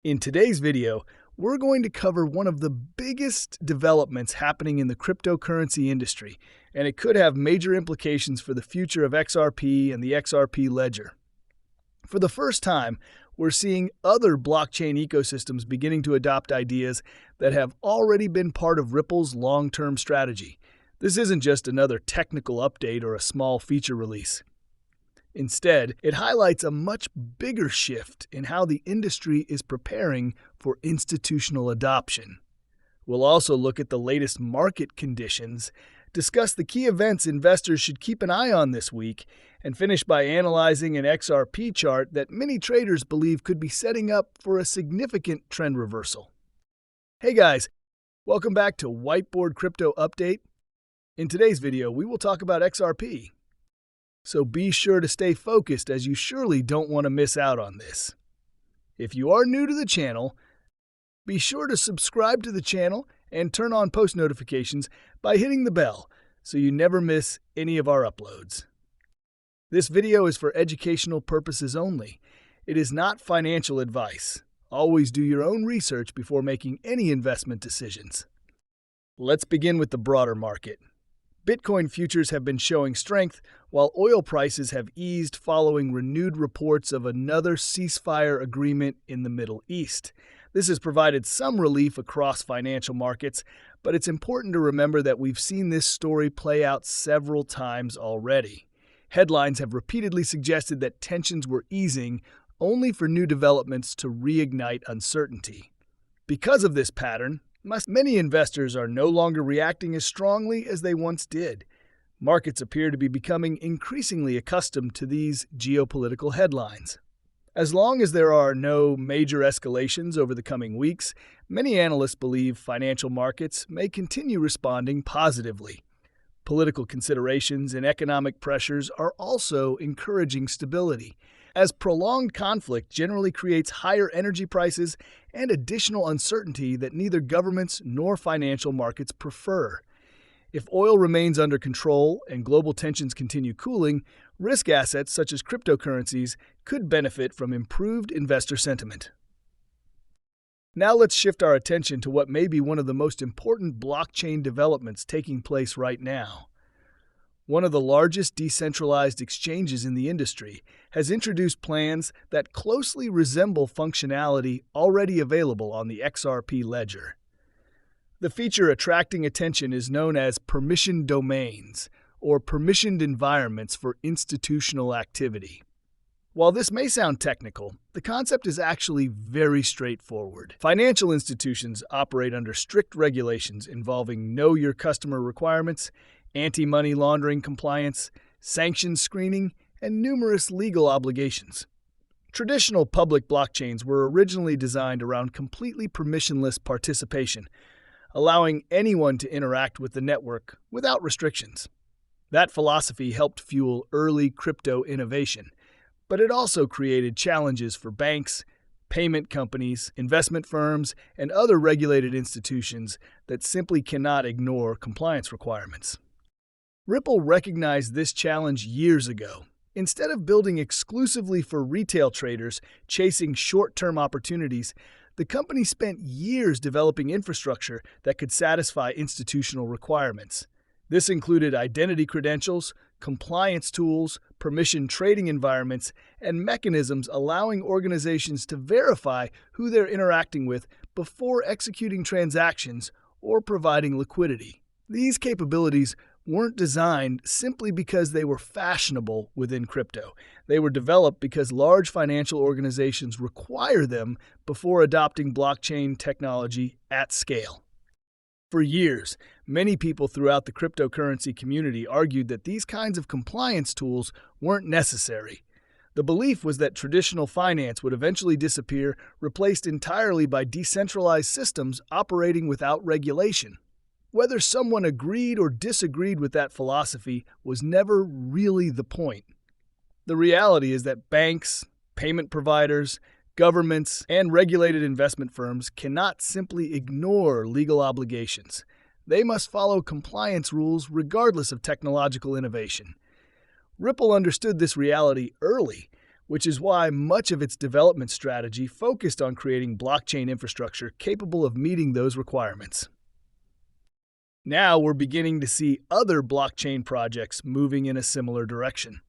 In today's video, we're going to cover one of the biggest developments happening in the cryptocurrency industry, and it could have major implications for the future of XRP and the XRP ledger. For the first time, we're seeing other blockchain ecosystems beginning to adopt ideas that have already been part of Ripple's long-term strategy. This isn't just another technical update or a small feature release. Instead, it highlights a much bigger shift in how the industry is preparing for institutional adoption. We'll also look at the latest market conditions, discuss the key events investors should keep an eye on this week, and finish by analyzing an XRP chart that many traders believe could be setting up for a significant trend reversal. Hey guys, welcome back to Whiteboard Crypto Update. In today's video, we will talk about XRP. So be sure to stay focused, as you surely don't want to miss out on this. If you are new to the channel, be sure to subscribe to the channel and turn on post notifications by hitting the bell so you never miss any of our uploads. This video is for educational purposes only. It is not financial advice. Always do your own research before making any investment decisions. Let's begin with the broader market. Bitcoin futures have been showing strength, while oil prices have eased following renewed reports of another ceasefire agreement in the Middle East. This has provided some relief across financial markets, but it's important to remember that we've seen this story play out several times already. Headlines have repeatedly suggested that tensions were easing, only for new developments to reignite uncertainty. Because of this pattern, many investors are no longer reacting as strongly as they once did. Markets appear to be becoming increasingly accustomed to these geopolitical headlines. As long as there are no major escalations over the coming weeks, many analysts believe financial markets may continue responding positively. Political considerations and economic pressures are also encouraging stability, as prolonged conflict generally creates higher energy prices and additional uncertainty that neither governments nor financial markets prefer. If oil remains under control and global tensions continue cooling, risk assets such as cryptocurrencies could benefit from improved investor sentiment. Now let's shift our attention to what may be one of the most important blockchain developments taking place right now. One of the largest decentralized exchanges in the industry has introduced plans that closely resemble functionality already available on the XRP ledger. The feature attracting attention is known as permissioned domains, or permissioned environments for institutional activity. While this may sound technical, the concept is actually very straightforward. Financial institutions operate under strict regulations involving know your customer requirements, anti-money laundering compliance, sanctions screening, and numerous legal obligations. Traditional public blockchains were originally designed around completely permissionless participation, allowing anyone to interact with the network without restrictions. That philosophy helped fuel early crypto innovation, but it also created challenges for banks, payment companies, investment firms, and other regulated institutions that simply cannot ignore compliance requirements. Ripple recognized this challenge years ago. Instead of building exclusively for retail traders chasing short-term opportunities, the company spent years developing infrastructure that could satisfy institutional requirements. This included identity credentials, compliance tools, permission trading environments, and mechanisms allowing organizations to verify who they're interacting with before executing transactions or providing liquidity. These capabilities weren't designed simply because they were fashionable within crypto. They were developed because large financial organizations require them before adopting blockchain technology at scale. For years, many people throughout the cryptocurrency community argued that these kinds of compliance tools weren't necessary. The belief was that traditional finance would eventually disappear, replaced entirely by decentralized systems operating without regulation. Whether someone agreed or disagreed with that philosophy was never really the point. The reality is that banks, payment providers, governments, and regulated investment firms cannot simply ignore legal obligations. They must follow compliance rules regardless of technological innovation. Ripple understood this reality early. which is why much of its development strategy focused on creating blockchain infrastructure capable of meeting those requirements. Now we're beginning to see other blockchain projects moving in a similar direction.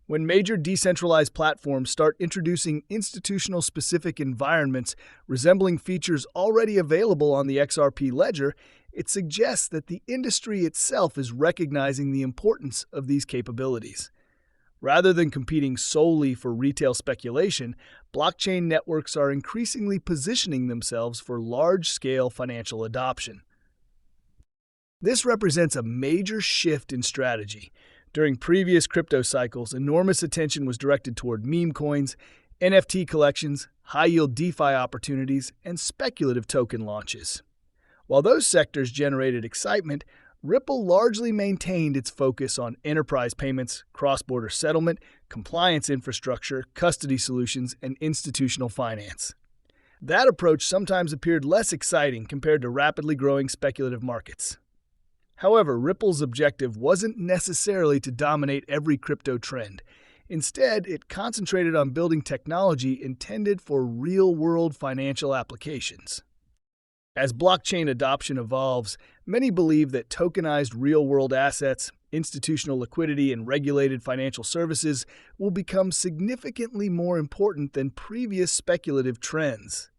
When major decentralized platforms start introducing institutional-specific environments resembling features already available on the XRP ledger, it suggests that the industry itself is recognizing the importance of these capabilities. Rather than competing solely for retail speculation, blockchain networks are increasingly positioning themselves for large-scale financial adoption. This represents a major shift in strategy. During previous crypto cycles, enormous attention was directed toward meme coins, NFT collections, high-yield DeFi opportunities, and speculative token launches. While those sectors generated excitement, Ripple largely maintained its focus on enterprise payments, cross-border settlement, compliance infrastructure, custody solutions, and institutional finance. That approach sometimes appeared less exciting compared to rapidly growing speculative markets. However, Ripple's objective wasn't necessarily to dominate every crypto trend. Instead, it concentrated on building technology intended for real-world financial applications. As blockchain adoption evolves, many believe that tokenized real-world assets, institutional liquidity, and regulated financial services will become significantly more important than previous speculative trends.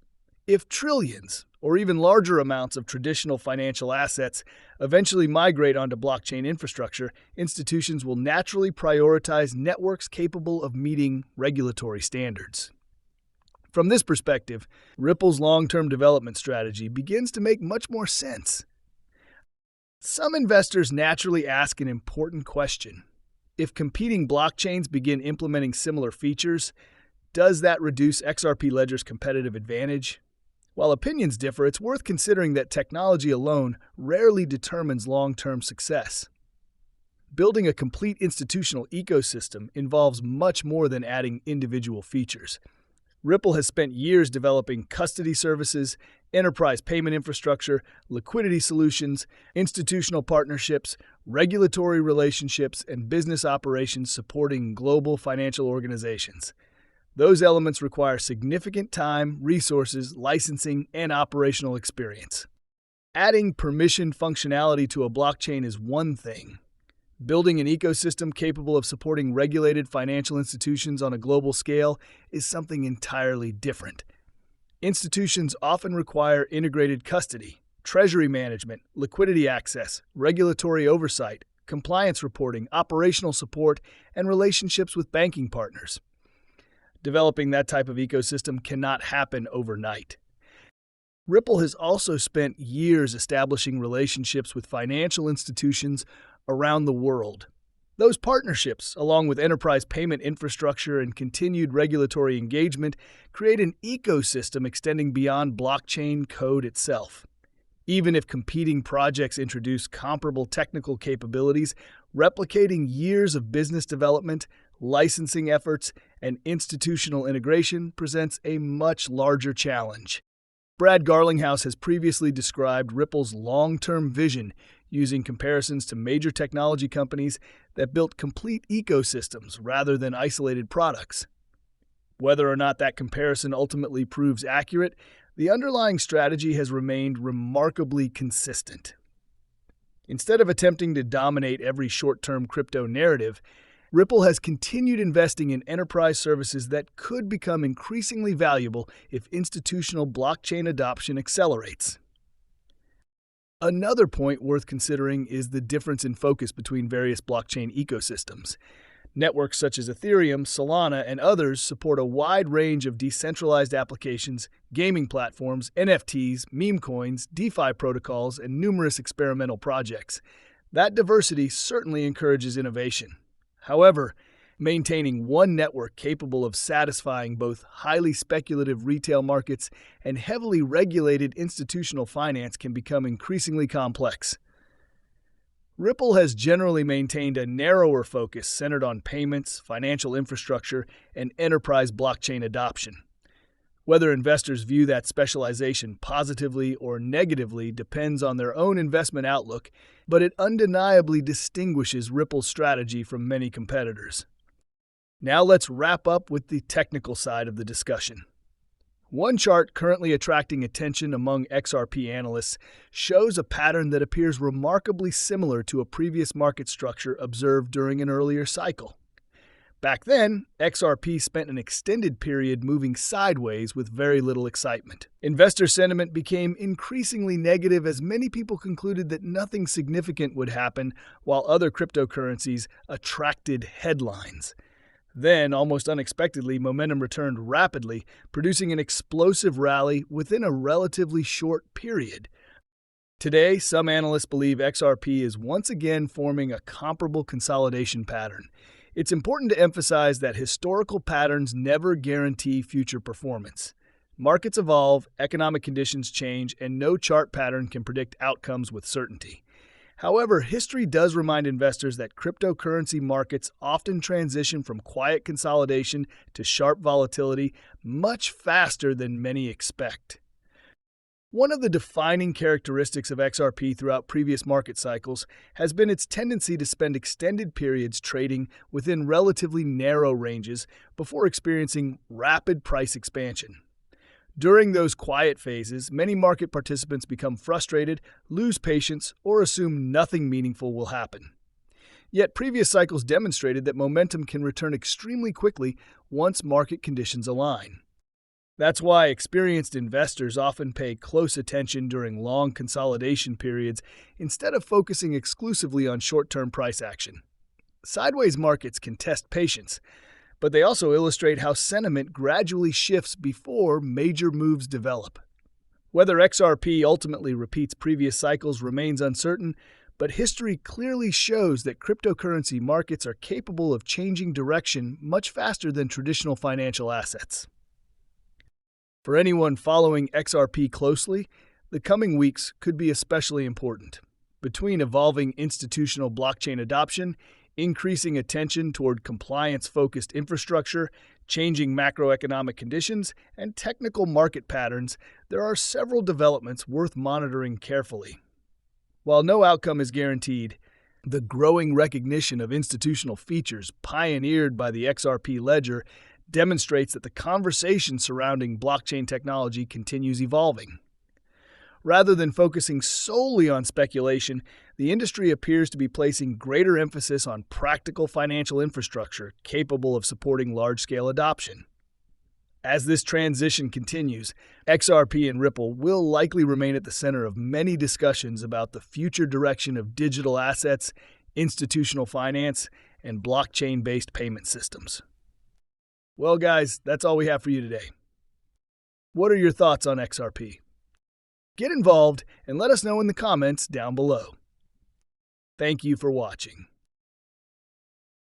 If trillions, or even larger amounts of traditional financial assets eventually migrate onto blockchain infrastructure, institutions will naturally prioritize networks capable of meeting regulatory standards. From this perspective, Ripple's long-term development strategy begins to make much more sense. Some investors naturally ask an important question. If competing blockchains begin implementing similar features, does that reduce XRP Ledger's competitive advantage? While opinions differ, it's worth considering that technology alone rarely determines long-term success. Building a complete institutional ecosystem involves much more than adding individual features. Ripple has spent years developing custody services, enterprise payment infrastructure, liquidity solutions, institutional partnerships, regulatory relationships, and business operations supporting global financial organizations. Those elements require significant time, resources, licensing, and operational experience. Adding permissioned functionality to a blockchain is one thing. Building an ecosystem capable of supporting regulated financial institutions on a global scale is something entirely different. Institutions often require integrated custody, treasury management, liquidity access, regulatory oversight, compliance reporting, operational support, and relationships with banking partners. Developing that type of ecosystem cannot happen overnight. Ripple has also spent years establishing relationships with financial institutions around the world. Those partnerships, along with enterprise payment infrastructure and continued regulatory engagement, create an ecosystem extending beyond blockchain code itself. Even if competing projects introduce comparable technical capabilities, replicating years of business development, licensing efforts, and institutional integration presents a much larger challenge. Brad Garlinhouse has previously described Ripple's long-term vision using comparisons to major technology companies that built complete ecosystems rather than isolated products. Whether or not that comparison ultimately proves accurate, the underlying strategy has remained remarkably consistent. Instead of attempting to dominate every short-term crypto narrative, Ripple has continued investing in enterprise services that could become increasingly valuable if institutional blockchain adoption accelerates. Another point worth considering is the difference in focus between various blockchain ecosystems. Networks such as Ethereum, Solana, and others support a wide range of decentralized applications, gaming platforms, NFTs, meme coins, DeFi protocols, and numerous experimental projects. That diversity certainly encourages innovation. However, maintaining one network capable of satisfying both highly speculative retail markets and heavily regulated institutional finance can become increasingly complex. Ripple has generally maintained a narrower focus centered on payments, financial infrastructure, and enterprise blockchain adoption. Whether investors view that specialization positively or negatively depends on their own investment outlook, but it undeniably distinguishes Ripple's strategy from many competitors. Now let's wrap up with the technical side of the discussion. One chart currently attracting attention among XRP analysts shows a pattern that appears remarkably similar to a previous market structure observed during an earlier cycle. Back then, XRP spent an extended period moving sideways with very little excitement. Investor sentiment became increasingly negative as many people concluded that nothing significant would happen, while other cryptocurrencies attracted headlines. Then, almost unexpectedly, momentum returned rapidly, producing an explosive rally within a relatively short period. Today, some analysts believe XRP is once again forming a comparable consolidation pattern. It's important to emphasize that historical patterns never guarantee future performance. Markets evolve, economic conditions change, and no chart pattern can predict outcomes with certainty. However, history does remind investors that cryptocurrency markets often transition from quiet consolidation to sharp volatility much faster than many expect. One of the defining characteristics of XRP throughout previous market cycles has been its tendency to spend extended periods trading within relatively narrow ranges before experiencing rapid price expansion. During those quiet phases, many market participants become frustrated, lose patience, or assume nothing meaningful will happen. Yet previous cycles demonstrated that momentum can return extremely quickly once market conditions align. That's why experienced investors often pay close attention during long consolidation periods instead of focusing exclusively on short-term price action. Sideways markets can test patience, but they also illustrate how sentiment gradually shifts before major moves develop. Whether XRP ultimately repeats previous cycles remains uncertain, but history clearly shows that cryptocurrency markets are capable of changing direction much faster than traditional financial assets. For anyone following XRP closely, the coming weeks could be especially important. Between evolving institutional blockchain adoption, increasing attention toward compliance-focused infrastructure, changing macroeconomic conditions, and technical market patterns, there are several developments worth monitoring carefully. While no outcome is guaranteed, the growing recognition of institutional features pioneered by the XRP ledger demonstrates that the conversation surrounding blockchain technology continues evolving. Rather than focusing solely on speculation, the industry appears to be placing greater emphasis on practical financial infrastructure capable of supporting large-scale adoption. As this transition continues, XRP and Ripple will likely remain at the center of many discussions about the future direction of digital assets, institutional finance, and blockchain-based payment systems. Well, guys, that's all we have for you today. What are your thoughts on XRP? Get involved and let us know in the comments down below. Thank you for watching.